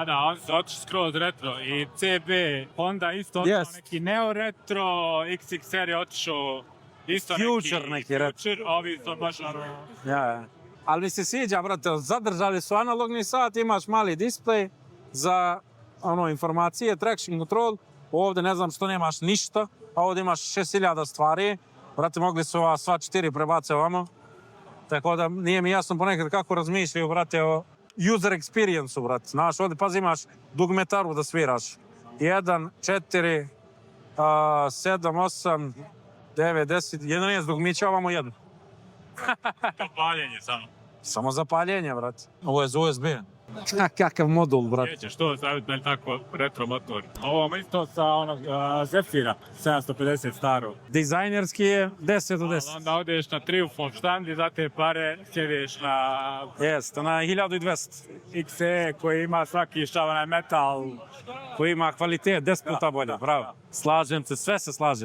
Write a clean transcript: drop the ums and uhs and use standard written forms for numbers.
Da, on se otišao skroz retro i CB, Honda isto otišao neki Neo Retro, XXR je otišao isto Future neki retro. Future, a ovi su baš naravno. Ja. Ali mi se sviđa, brate, zadržali su analogni sat, imaš mali displej za informacije, traction control, ovdje ne znam što nemaš ništa, a ovdje imaš 6000 stvari, brate, mogli su sva 4 prebace ovamo, tako da nije mi jasno ponekad kako razmišljaju, brate, o user experience-u, brate, znaš, ovdje pazi imaš dugmetaru da sviraš, 1, 4, 7, 8, 9, 10, 11 dugmića, ovamo jedno. Zapaljenje samo. Samo zapaljenje, brate. Ovo je za USB. Kakav modul, brate. Sjećaš, to staviti tako retro motor. Ovo isto sa onog Zephyra 750 staro. Dizajnerski je 10 od 10. Onda odeš na Triumphov štand i za te pare sjediš na Jeste, na 1200. XE koji ima svaki šavanaj metal. Koji ima kvalitet 10 puta bolje, bravo. Slažem se, sve se slažem.